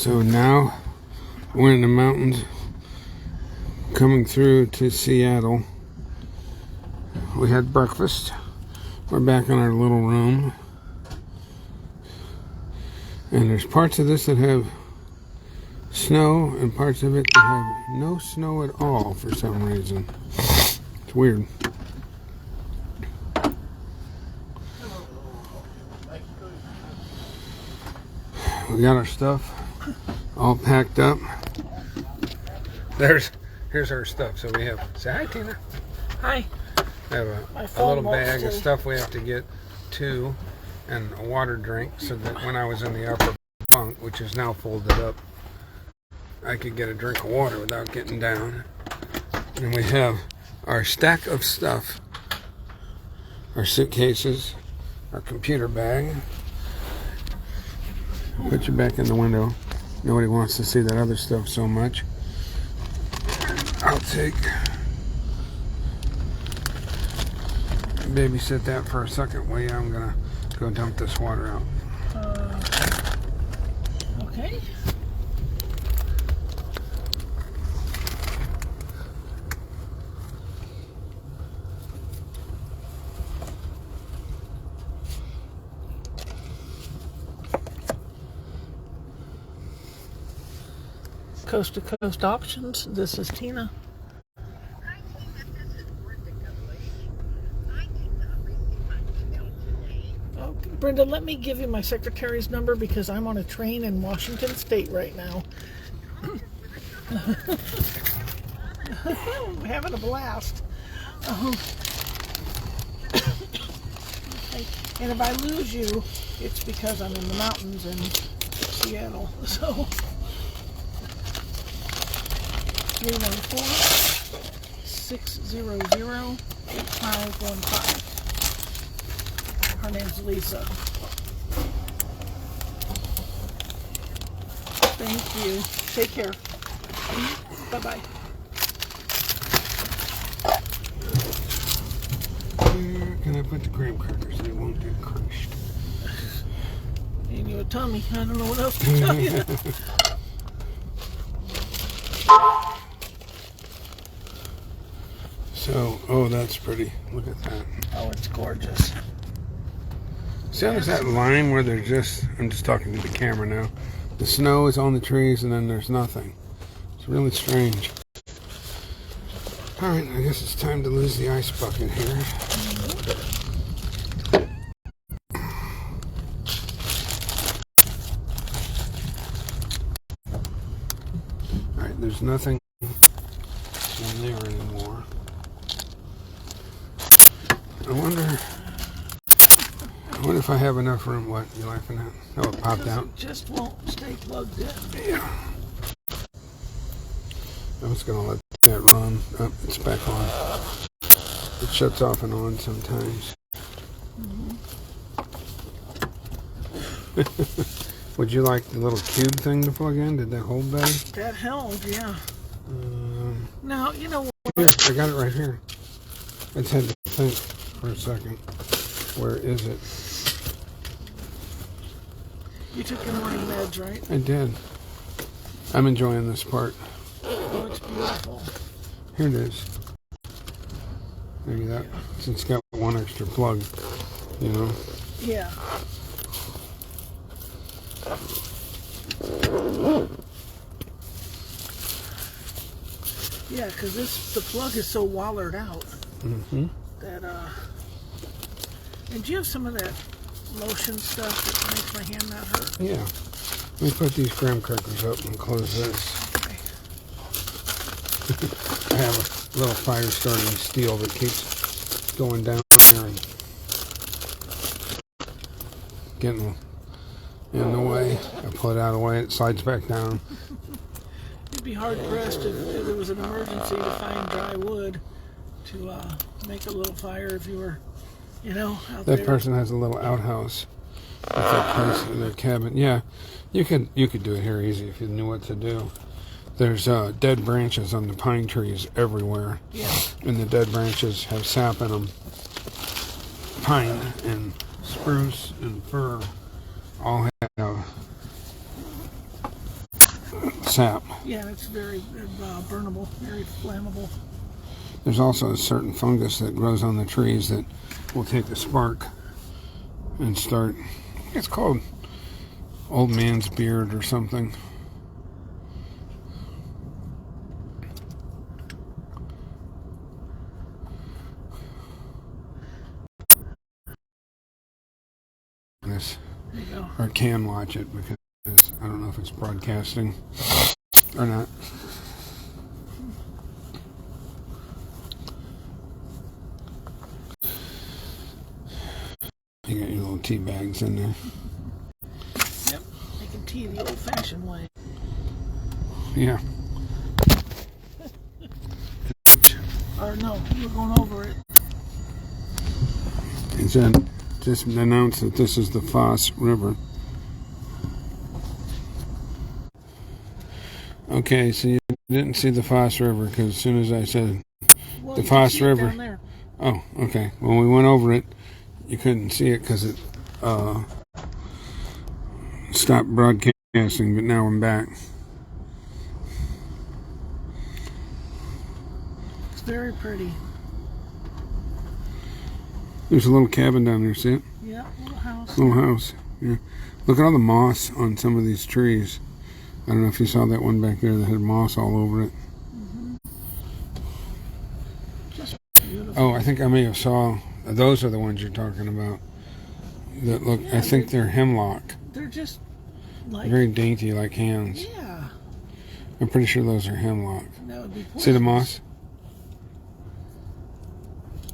So now we're in the mountains coming through to Seattle. We had breakfast. We're back in our little room. And there's parts of this that have snow and parts of it that have no snow at all for some reason. It's weird. We got our stuff all packed up. Here's our stuff. So we have, say hi, Tina. Hi. We have a little bag of stuff we have to get to, and a water drink, so that when I was in the upper bunk, which is now folded up, I could get a drink of water without getting down. And we have our stack of stuff, our suitcases, our computer bag. Put you back in the window. Nobody wants to see that other stuff so much. I'll babysit that for a second while I'm gonna go dump this water out. Okay. Coast to Coast Options. This is Tina. Hi, Tina. This is Brenda Gully. I did not receive my email today. Oh, Brenda, let me give you my secretary's number because I'm on a train in Washington State right now. I'm having a blast. Okay. And if I lose you, it's because I'm in the mountains in Seattle. So 314-600-8515. Her name's Lisa. Thank you. Take care. Bye-bye. Where can I put the graham crackers so they won't get crushed? And you a tummy. I don't know what else to tell you. So, oh, that's pretty. Look at that. Oh, it's gorgeous. See how there's that line where they're just, I'm just talking to the camera now. The snow is on the trees and then there's nothing. It's really strange. Alright, I guess it's time to lose the ice bucket here. Alright, there's nothing in there anymore. I wonder if I have enough room. What, you laughing at? Oh, it popped out. It just won't stay plugged in. Yeah. I was going to let that run. Oh, it's back on. It shuts off and on sometimes. Would you like the little cube thing to plug in? Did that hold better? That held, yeah. Now, you know what? Here, I got it right here. I just had to think for a second. Where is it? You took your morning meds, right? I did. I'm enjoying this part. Oh, it's beautiful. Here it is. Maybe that, since it's got one extra plug, you know. Yeah. Yeah, because the plug is so wallered out that and do you have some of that lotion stuff that makes my hand not hurt? Yeah. Let me put these graham crackers up and close this. Okay. I have a little fire starting steel that keeps going down there and getting in the way. I pull it out of the way, it slides back down. You'd be hard pressed if there was an emergency to find dry wood to make a little fire if you were, you know, out there. That person has a little outhouse with that place in their cabin. Yeah, you could do it here easy if you knew what to do. There's dead branches on the pine trees everywhere. Yeah. And the dead branches have sap in them. Pine and spruce and fir all have sap. Yeah, it's very burnable, very flammable. There's also a certain fungus that grows on the trees that will take a spark and start. It's called old man's beard or something. This, or can watch it because I don't know if it's broadcasting or not. You got your little tea bags in there. Yep, making tea the old-fashioned way. Yeah. Or no, we're going over it. It said, just announced that this is the Foss River. Okay, so you didn't see the Foss River because as soon as I said the Foss River. Down there. Oh, okay. When we went over it, you couldn't see it because it stopped broadcasting, but now I'm back. It's very pretty. There's a little cabin down there, see it? Yeah, little house. Little house, yeah. Look at all the moss on some of these trees. I don't know if you saw that one back there that had moss all over it. Mm-hmm. Just beautiful. Oh, I think I may have saw. Those are the ones you're talking about. That look, yeah, I think they're hemlock. They're just like very dainty, like hands. Yeah. I'm pretty sure those are hemlock. That would be poisonous. See the moss?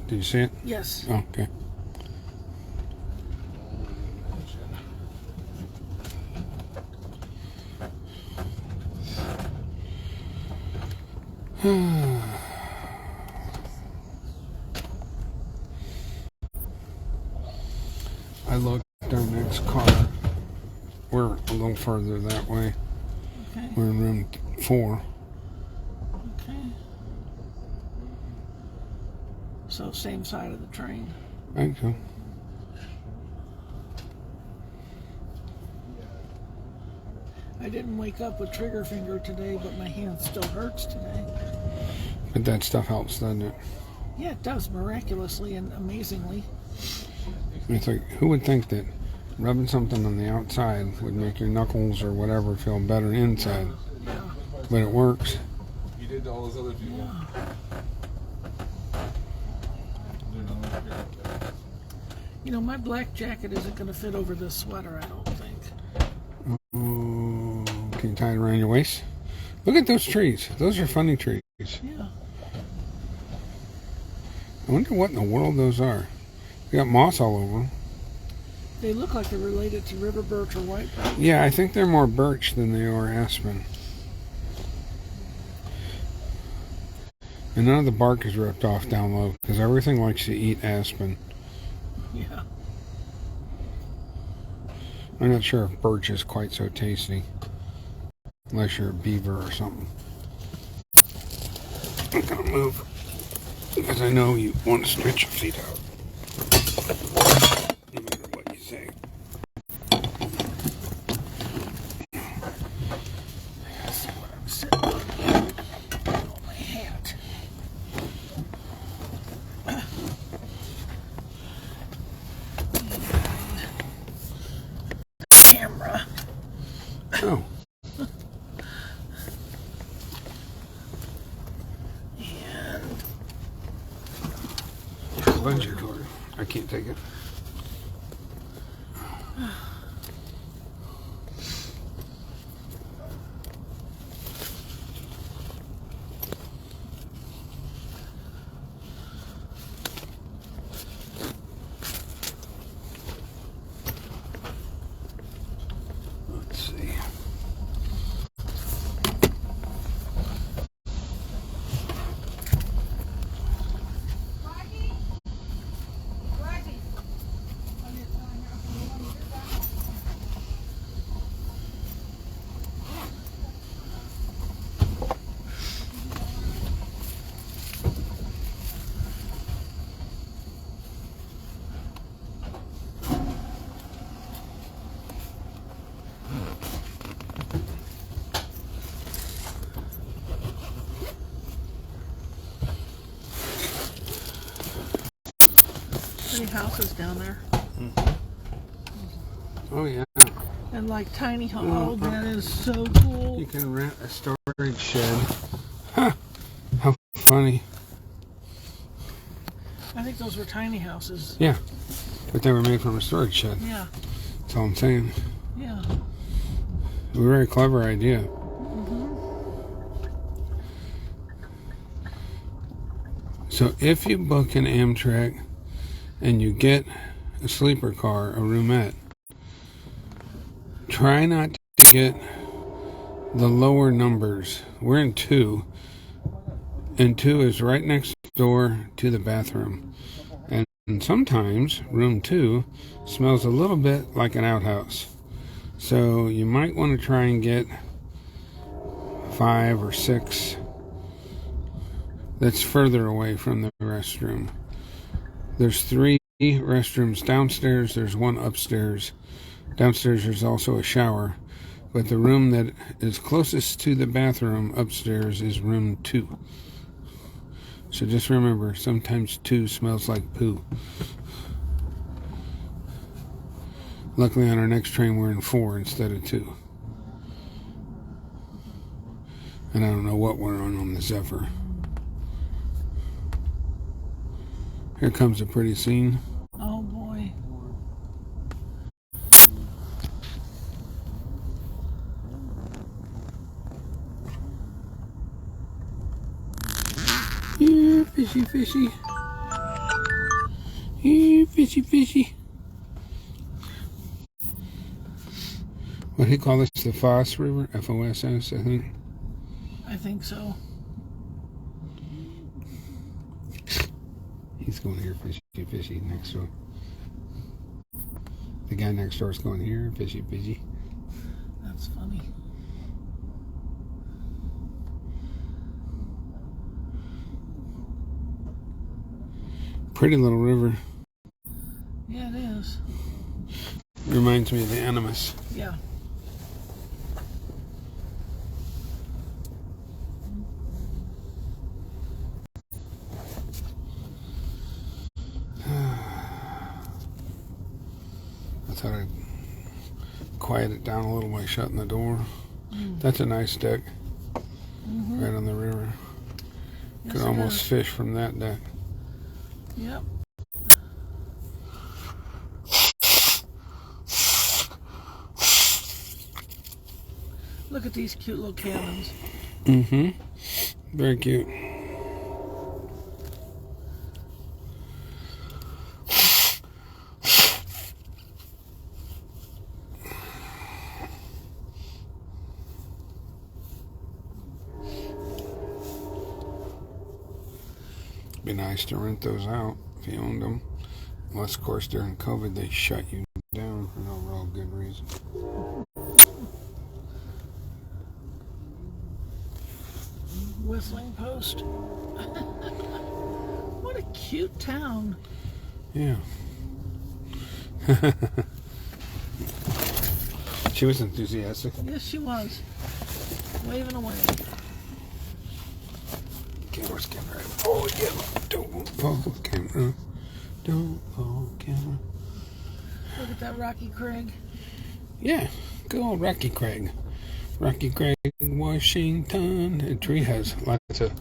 Did you see it? Yes. Oh, okay. I looked our next car. We're a little further that way. Okay. We're in room 4. Okay. So same side of the train. I think so. I didn't wake up with trigger finger today, but my hand still hurts today. But that stuff helps, doesn't it? Yeah, it does, miraculously and amazingly. It's like, who would think that rubbing something on the outside would make your knuckles or whatever feel better inside? Yeah. But it works. You did to all those other people. Yeah. You know, my black jacket isn't going to fit over this sweater, I don't think. Oh, can you tie it around your waist? Look at those trees. Those are funny trees. Yeah. I wonder what in the world those are. They got moss all over them. They look like they're related to river birch or white birch. Yeah, I think they're more birch than they are aspen. And none of the bark is ripped off down low because everything likes to eat aspen. Yeah. I'm not sure if birch is quite so tasty. Unless you're a beaver or something. I'm going to move. Because I know you want to stretch your feet out. No matter what you say. Let's see what I'm sitting on here. Oh, my hat. Camera. Oh. Bungee cord. I can't take it. Let's see. houses down there. Oh yeah. And like tiny homes. Oh, that is so cool. You can rent a storage shed. Huh. How funny. I think those were tiny houses. Yeah. But they were made from a storage shed. Yeah. That's all I'm saying. Yeah. A very clever idea. So if you book an Amtrak and you get a sleeper car, a roomette, try not to get the lower numbers. We're in 2, and 2 is right next door to the bathroom. And sometimes room 2 smells a little bit like an outhouse. So you might want to try and get 5 or 6 that's further away from the restroom. There's 3 restrooms downstairs, there's 1 upstairs. Downstairs there's also a shower, but the room that is closest to the bathroom upstairs is room 2. So just remember, sometimes 2 smells like poo. Luckily on our next train we're in 4 instead of 2. And I don't know what we're on the Zephyr. Here comes a pretty scene. Oh boy. Here, fishy, fishy. Here, fishy, fishy. What do you call this? The Foss River? F-O-S-S, I think. I think so. He's going here, fishy, fishy, next door. The guy next door is going here, fishy, fishy. That's funny. Pretty little river. Yeah, it is. Reminds me of the Animus. Yeah. I thought I'd quiet it down a little by shutting the door. That's a nice deck. Right on the river. Yes, Could it almost is. fish from that deck. Yep. Look at these cute little cabins. Mm-hmm. Very cute. Be nice to rent those out if you owned them. Unless, of course, during COVID they shut you down for no real good reason. Whistling Post. What a cute town. Yeah. She was enthusiastic. Yes, she was. Waving away. Camera's getting ready. Oh, yeah. Don't fall, camera. Don't fall, camera. Look at that Rocky Craig. Yeah. Good old Rocky Craig. Rocky Craig, Washington. The tree has lots of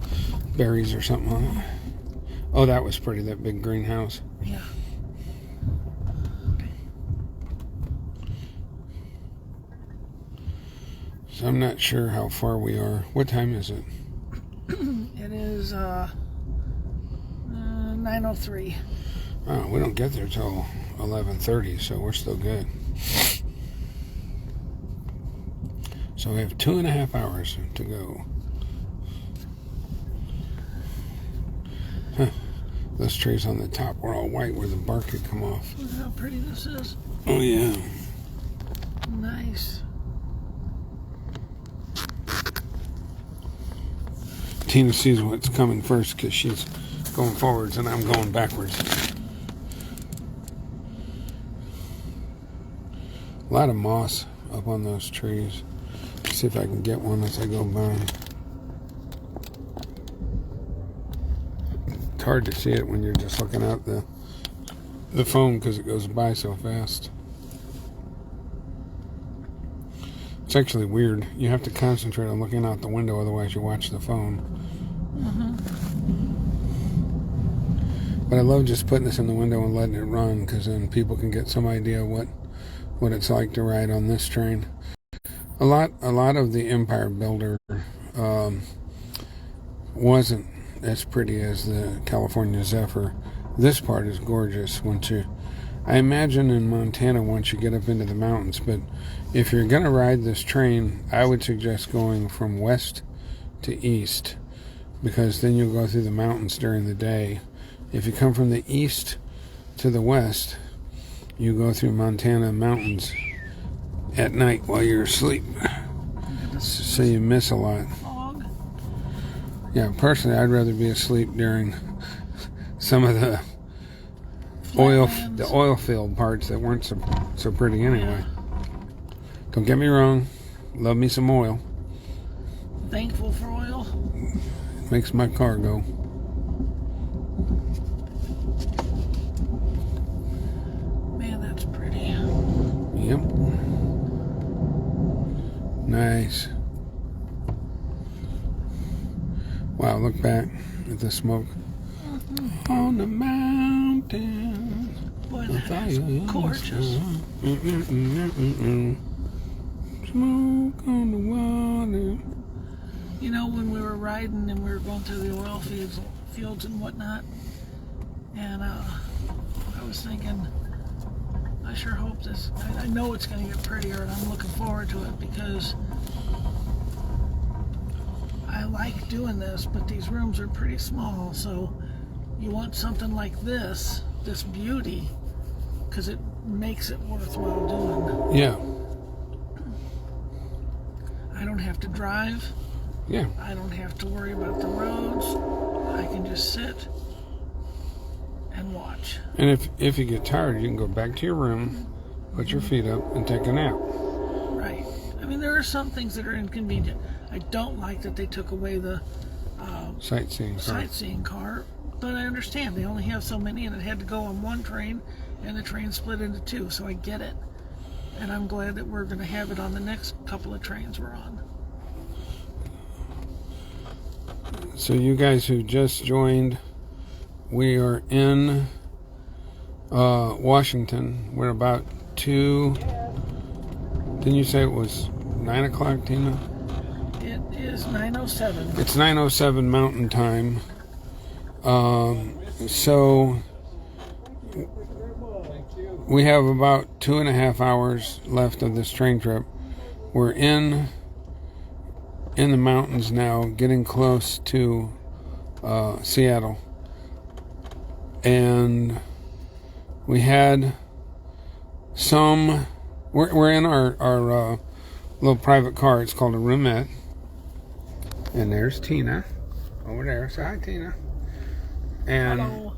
berries or something on it. Oh, that was pretty, that big greenhouse. Yeah. So I'm not sure how far we are. What time is it? It is 9:03. Oh, we don't get there till 11:30, so we're still good. So we have 2.5 hours to go. Huh. Those trees on the top were all white where the bark had come off. Look how pretty this is. Oh, yeah. Nice. Tina sees what's coming first because she's going forwards and I'm going backwards. A lot of moss up on those trees. See if I can get one as I go by. It's hard to see it when you're just looking out the the phone because it goes by so fast. It's actually weird. You have to concentrate on looking out the window, otherwise you watch the phone. But I love just putting this in the window and letting it run, because then people can get some idea what it's like to ride on this train. A lot of the Empire Builder wasn't as pretty as the California Zephyr. This part is gorgeous I imagine in Montana once you get up into the mountains, but if you're going to ride this train, I would suggest going from west to east, because then you'll go through the mountains during the day. If you come from the east to the west, you go through Montana mountains at night while you're asleep. So you miss a lot. Yeah, personally, I'd rather be asleep during some of the oil field parts that weren't so pretty anyway. Don't get me wrong, love me some oil. Thankful for oil. Makes my car go. Man, that's pretty. Yep. Nice. Wow, look back at the smoke. On the mountain. Boy, that is gorgeous. Smoke on the water. You know, when we were riding and we were going through the oil fields and whatnot, and I was thinking, I sure hope this, I know it's going to get prettier, and I'm looking forward to it, because I like doing this, but these rooms are pretty small, so you want something like this beauty, because it makes it worthwhile doing. Yeah. I don't have to drive. Yeah. I don't have to worry about the roads. I can just sit and watch. And if you get tired, you can go back to your room, put your feet up, and take a nap. Right. I mean, there are some things that are inconvenient. I don't like that they took away the sightseeing car, but I understand. They only have so many, and it had to go on one train, and the train split into two, so I get it. And I'm glad that we're going to have it on the next couple of trains we're on. So you guys who just joined, we are in Washington. We're about 2. Didn't you say it was 9 o'clock, Tina? It is 9:07. It's 9:07 Mountain Time. So we have about 2.5 hours left of this train trip. We're in the mountains now, getting close to Seattle, and we had some. We're in our little private car. It's called a roomette, and there's Tina over there. Say hi, Tina. And Hello.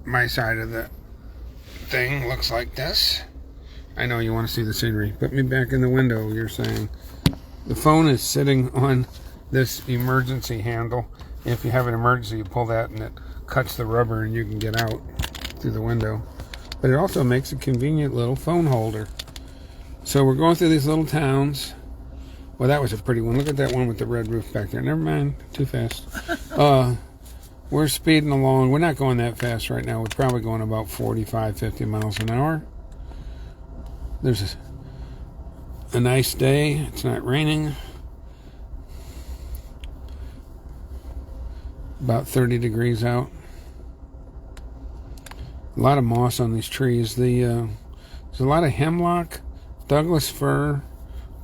My side of the thing looks like this. I know you want to see the scenery. Put me back in the window. You're saying. The phone is sitting on this emergency handle. If you have an emergency, you pull that and it cuts the rubber and you can get out through the window. But it also makes a convenient little phone holder. So we're going through these little towns. Well, that was a pretty one. Look at that one with the red roof back there. Never mind. Too fast. We're speeding along. We're not going that fast right now. We're probably going about 45, 50 miles an hour. There's a nice day. It's not raining. About 30 degrees out. A lot of moss on these trees. There's a lot of hemlock, Douglas fir,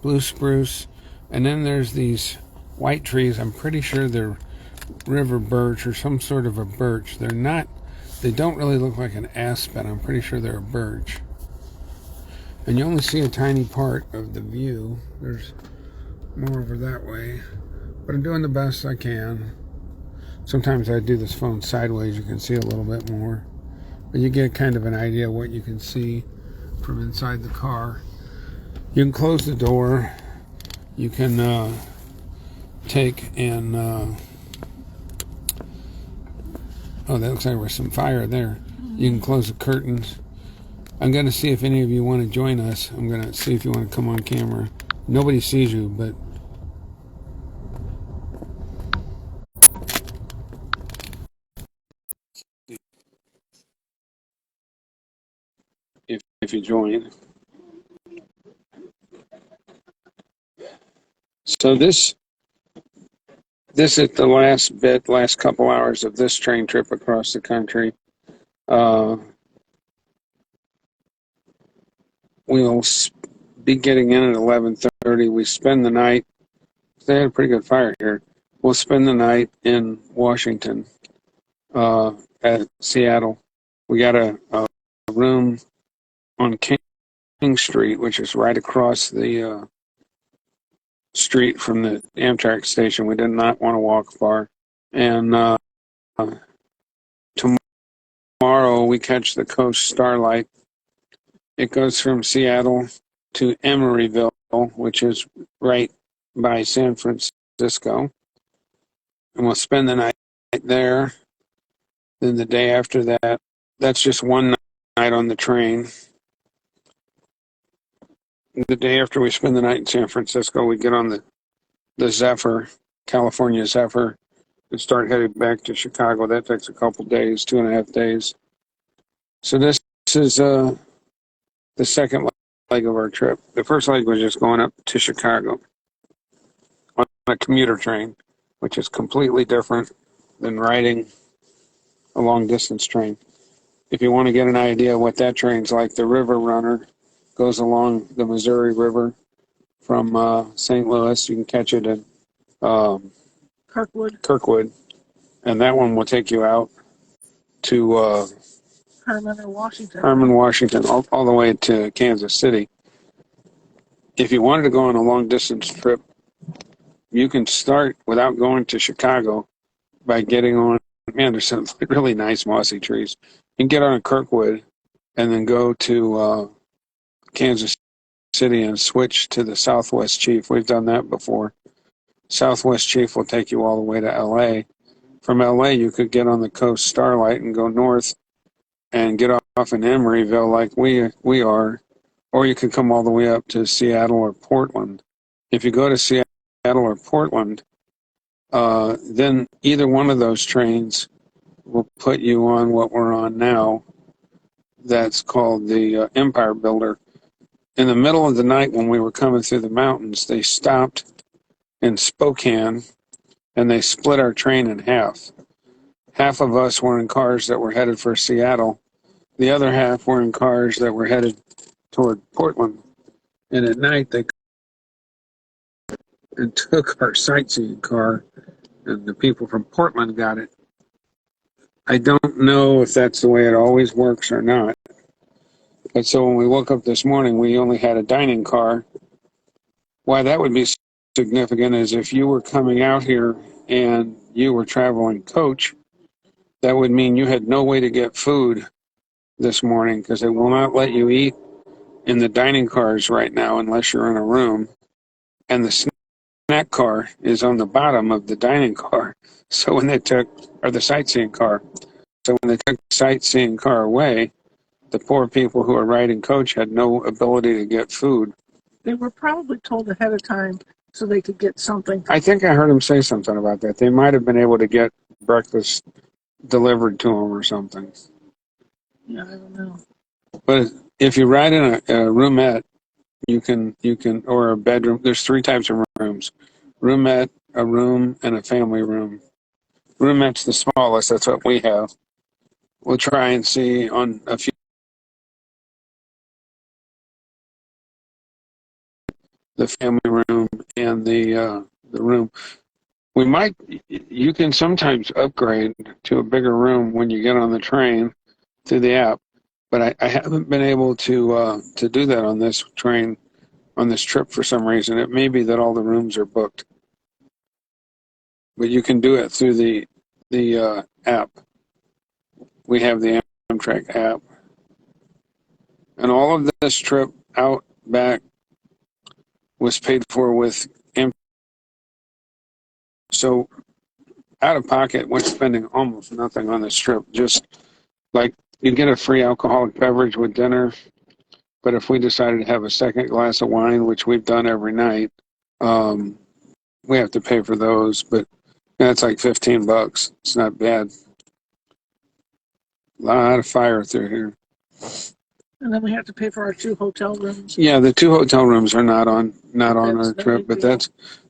blue spruce, and then there's these white trees. I'm pretty sure they're river birch or some sort of a birch. They don't really look like an aspen. I'm pretty sure they're a birch. And you only see a tiny part of the view. There's more over that way. But I'm doing the best I can. Sometimes I do this phone sideways. You can see a little bit more. But you get kind of an idea of what you can see from inside the car. You can close the door. You can take and... oh, that looks like there was some fire there. You can close the curtains. I'm going to see if any of you want to join us. I'm going to see if you want to come on camera. Nobody sees you, but if you join. So this is the last couple hours of this train trip across the country. We'll be getting in at 11:30. We spend the night. They had a pretty good fire here. We'll spend the night in Washington, at Seattle. We got a room on King Street, which is right across the street from the Amtrak station. We did not want to walk far. And tomorrow we catch the Coast Starlight. It goes from Seattle to Emeryville, which is right by San Francisco. And we'll spend the night there. Then the day after that, that's just one night on the train. The day after we spend the night in San Francisco, we get on the Zephyr, California Zephyr, and start heading back to Chicago. That takes a couple days, 2.5 days. So this is the second leg of our trip. The first leg was just going up to Chicago on a commuter train, which is completely different than riding a long distance train. If you want to get an idea of what that train's like, the River Runner goes along the Missouri River from St. Louis. You can catch it in Kirkwood, and that one will take you out to Herman, Washington, all the way to Kansas City. If you wanted to go on a long distance trip, you can start without going to Chicago by getting on. Man, there's some really nice mossy trees. You can get on a Kirkwood and then go to Kansas City and switch to the Southwest Chief. We've done that before. Southwest Chief will take you all the way to LA. From LA, you could get on the Coast Starlight and go north and get off in Emeryville like we are, or you could come all the way up to Seattle or Portland. If you go to Seattle or Portland, then either one of those trains will put you on what we're on now. That's called the Empire Builder. In the middle of the night when we were coming through the mountains, they stopped in Spokane and they split our train in half. Half of us were in cars that were headed for Seattle. The other half were in cars that were headed toward Portland. And at night, they took our sightseeing car, and the people from Portland got it. I don't know if that's the way it always works or not. But so when we woke up this morning, we only had a dining car. Why that would be significant is if you were coming out here and you were traveling coach, that would mean you had no way to get food this morning because it will not let you eat in the dining cars right now unless you're in a room. And the snack car is on the bottom of the dining car. So when they took, or the sightseeing car. So when they took the sightseeing car away, the poor people who are riding coach had no ability to get food. They were probably told ahead of time so they could get something. I think I heard them say something about that. They might have been able to get breakfast delivered to them or something. Yeah, I don't know. But if you ride in a roomette, you can, or a bedroom. There's 3 types of rooms: roomette, a room, and a family room. Roomette's the smallest. That's what we have. We'll try and see on a few. The family room and the room. You can sometimes upgrade to a bigger room when you get on the train through the app, but I haven't been able to do that on this train, on this trip for some reason. It may be that all the rooms are booked, but you can do it through the app. We have the Amtrak app, and all of this trip out back was paid for with Amtrak. So out of pocket, we're spending almost nothing on this trip, just like You get a free alcoholic beverage with dinner, but if we decided to have a second glass of wine, which we've done every night, we have to pay for those. But that's like $15. It's not bad. A lot of fire through here. And then we have to pay for our 2 hotel rooms. Yeah, the 2 hotel rooms are not on our the trip, big but deal.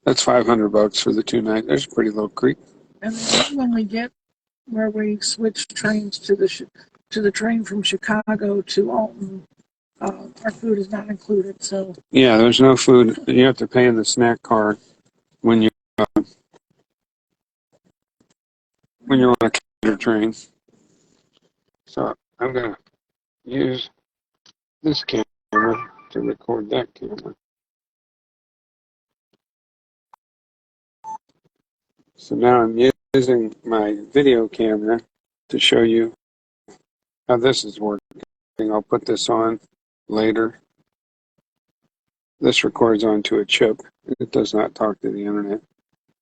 that's $500 for the 2 nights. There's a pretty low creek. And then when we get where we switch trains to the train from Chicago to Alton, our food is not included. So Yeah, there's no food. You have to pay in the snack car when you're on a cater train. So I'm gonna use this camera to record that camera. So now I'm using my video camera to show you how this is working. I'll put this on later. This records onto a chip. It does not talk to the internet,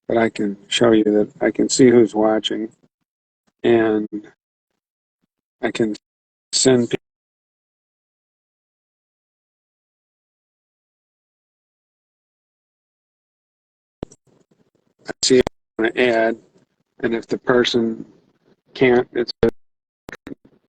but I can show you that I can see who's watching, and I can send people. I see an ad, and if the person can't, it says